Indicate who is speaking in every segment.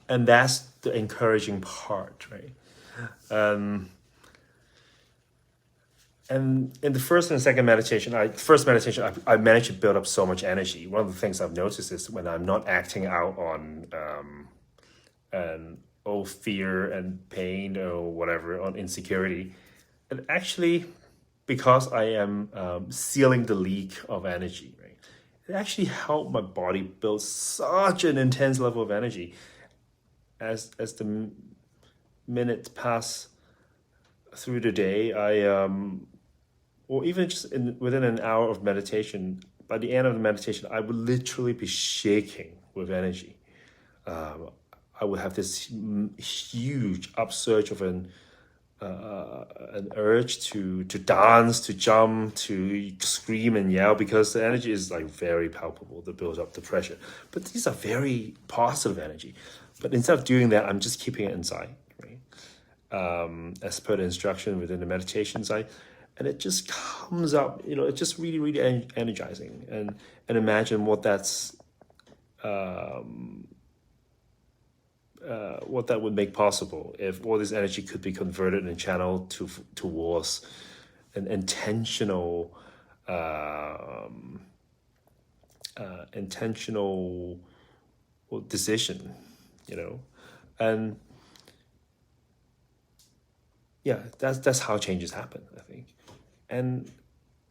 Speaker 1: And that's the encouraging part, right? And in the first and second meditation, I managed to build up so much energy. One of the things I've noticed is when I'm not acting out on fear and pain or whatever, on insecurity, and actually, because I am sealing the leak of energy, right? It actually helped my body build such an intense level of energy as the minutes pass through the day. Or even just within an hour of meditation, by the end of the meditation, I would literally be shaking with energy. I would have this huge upsurge of an urge to dance, to jump, to scream and yell, because the energy is like very palpable, the build up, the pressure. But these are very positive energy. But instead of doing that, I'm just keeping it inside, right? As per the instruction within the meditation side, and it just comes up. It's just really, really energizing. And imagine what that would make possible if all this energy could be converted and channeled towards an intentional decision, and yeah, that's how changes happen, I think. And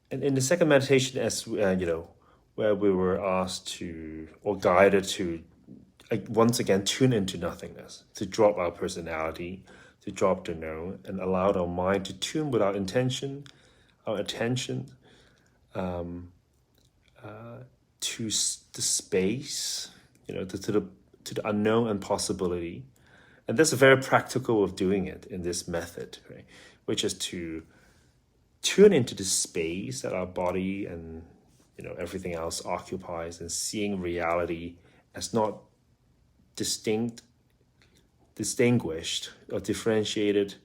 Speaker 1: in the second meditation, as where we were asked to, or guided to, once again tune into nothingness, to drop our personality, to drop the known, and allow our mind to tune with our intention, our attention, to the space, to the unknown and possibility. And that's a very practical way of doing it in this method, right? Which is to tune into the space that our body and everything else occupies, and seeing reality as not distinguished or differentiated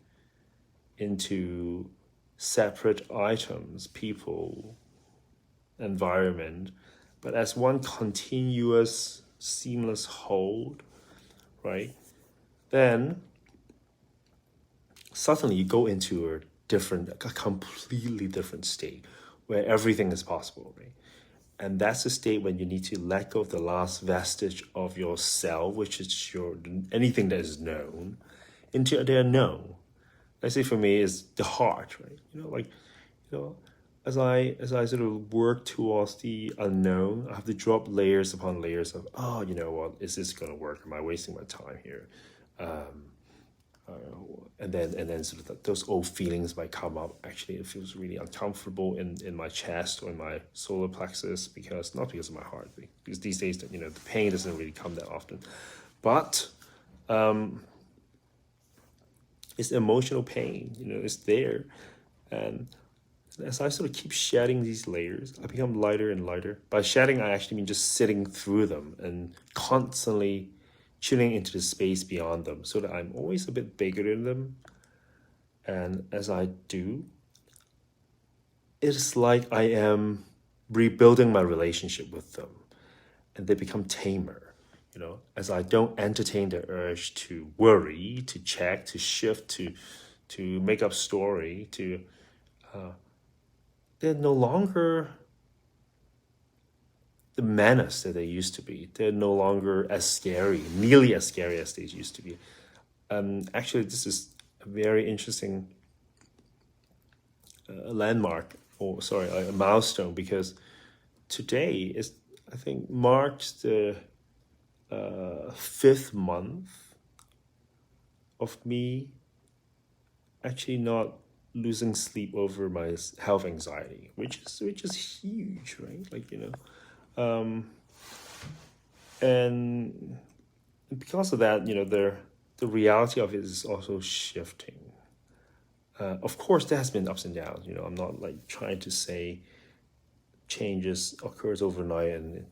Speaker 1: into separate items, people, environment, but as one continuous, seamless whole, right? Then suddenly you go into a completely different state where everything is possible, right? And that's the state when you need to let go of the last vestige of yourself, which is anything that is known, into the unknown. Let's say for me is the heart, right? As I sort of work towards the unknown, I have to drop layers upon layers of, oh, you know what, is this gonna work? Am I wasting my time here? And then sort of those old feelings might come up. Actually, it feels really uncomfortable in my chest or in my solar plexus, not because of my heart, because these days the pain doesn't really come that often, but it's emotional pain. It's there, and as I sort of keep shedding these layers, I become lighter and lighter. By shedding, I actually mean just sitting through them and constantly tuning into the space beyond them, so that I'm always a bit bigger than them. And as I do, it's like I am rebuilding my relationship with them, and they become tamer. As I don't entertain the urge to worry, to check, to shift, to make up story, they're no longer the menace that they used to be. They're no longer nearly as scary as they used to be. Actually, this is a very interesting landmark, or sorry, a milestone, because today is, I think, marks the 5th month of me actually not losing sleep over my health anxiety, which is huge, right? And because of that, the reality of it is also shifting. Of course, there has been ups and downs. I'm not trying to say changes occurs overnight and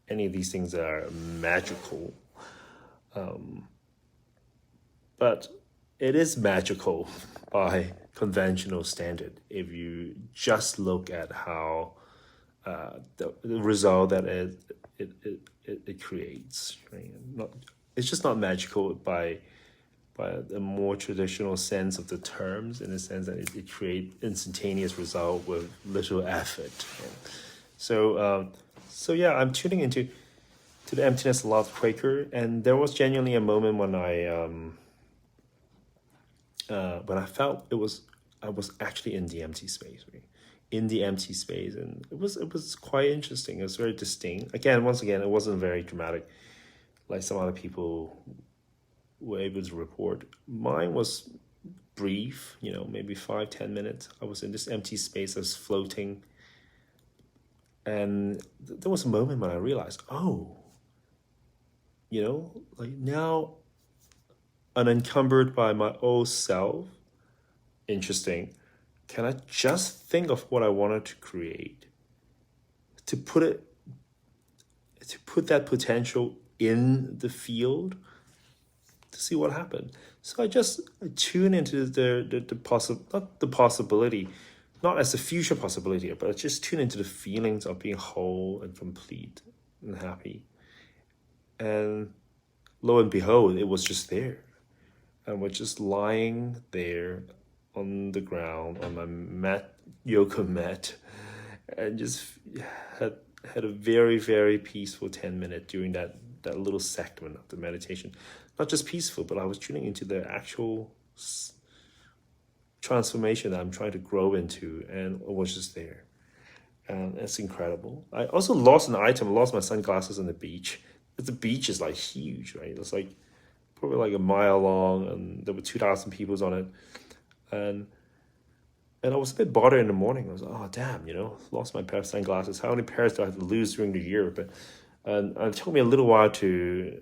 Speaker 1: any of these things are magical. But it is magical by conventional standard if you just look at how the result that it creates, right? it's just not magical by a more traditional sense of the terms, in the sense that it creates instantaneous result with little effort. So yeah, I'm tuning into the emptiness love Quaker, and there was genuinely a moment when I felt I was actually in the empty space, right? In the empty space, and it was quite interesting. It was very distinct. Once again, it wasn't very dramatic, like some other people were able to report. Mine was brief, maybe 5-10 minutes. I was in this empty space, I was floating, and there was a moment when I realized, oh, like now, unencumbered by my old self. Interesting. Can I just think of what I wanted to create? To put that potential in the field, to see what happened. So I just tune into not the possibility, not as a future possibility, but I just tune into the feelings of being whole and complete and happy. And lo and behold, it was just there. And we're just lying there on the ground on my yoga mat, and just had a very, very peaceful 10 minutes during that little segment of the meditation. Not just peaceful, but I was tuning into the actual transformation that I'm trying to grow into, and it was just there. And it's incredible. I also lost an item. I lost my sunglasses on the beach. The beach is like huge, right? It's like probably like a mile long, and there were 2,000 people on it. And I was a bit bothered in the morning. I was like, oh damn, lost my pair of sunglasses. How many pairs do I have to lose during the year? But and it took me a little while to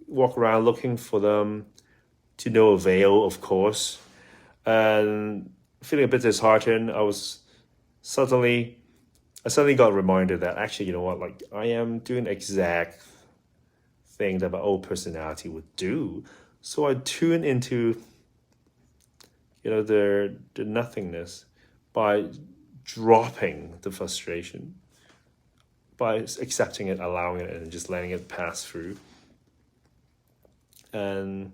Speaker 1: walk around looking for them, to no avail, of course. And feeling a bit disheartened, I suddenly got reminded that actually, like I am doing the exact thing that my old personality would do. So I tune into the nothingness by dropping the frustration, by accepting it, allowing it, and just letting it pass through, and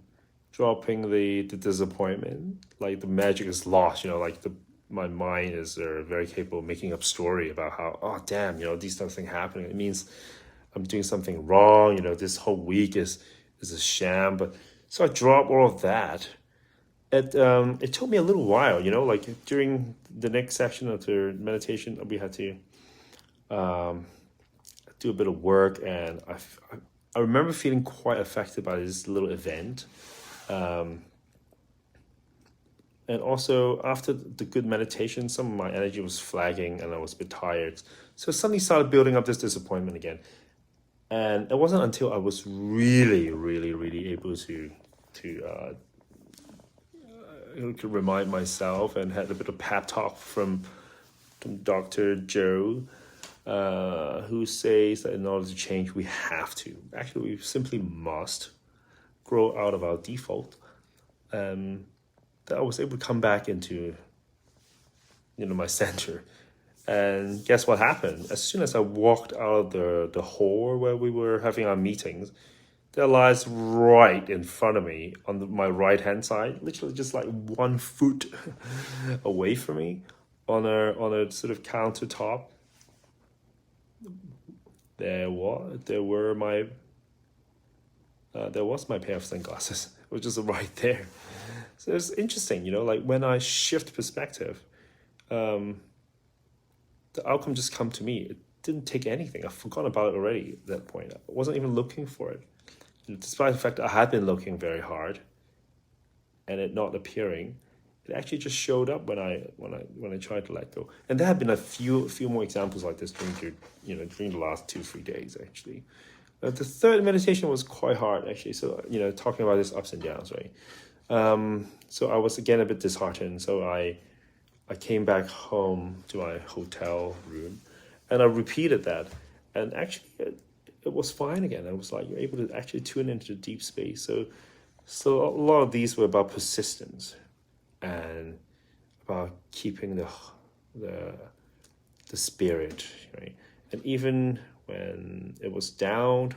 Speaker 1: dropping the disappointment. Like the magic is lost, my mind is very capable of making up story about how, oh damn, these types of things happening. It means I'm doing something wrong. This whole week is a sham. But so I dropped all of that. It took me a little while, like during the next section of the meditation, we had to do a bit of work, and I remember feeling quite affected by this little event. And also after the good meditation, some of my energy was flagging and I was a bit tired. So I suddenly started building up this disappointment again. And it wasn't until I was really, really, really able to remind myself, and had a bit of pep talk from Dr. Joe, who says that in order to change, we have to. Actually, we simply must grow out of our default. That I was able to come back into, my center. And guess what happened? As soon as I walked out of the hall where we were having our meetings, there lies right in front of me on my right-hand side, literally just like 1 foot away from me, on a sort of countertop. There was my pair of sunglasses, which is right there. So it's interesting, like when I shift perspective, the outcome just come to me. It didn't take anything. I forgot about it already at that point. I wasn't even looking for it. Despite the fact that I had been looking very hard and it not appearing, it actually just showed up when I tried to let go. And there have been a few more examples like this during the last 2-3 days actually. The third meditation was quite hard actually. So talking about this ups and downs, right? So I was again a bit disheartened. So I came back home to my hotel room, and I repeated that, and actually it was fine again. I was like, you're able to actually tune into the deep space. So a lot of these were about persistence and about keeping the spirit, right? And even when it was down,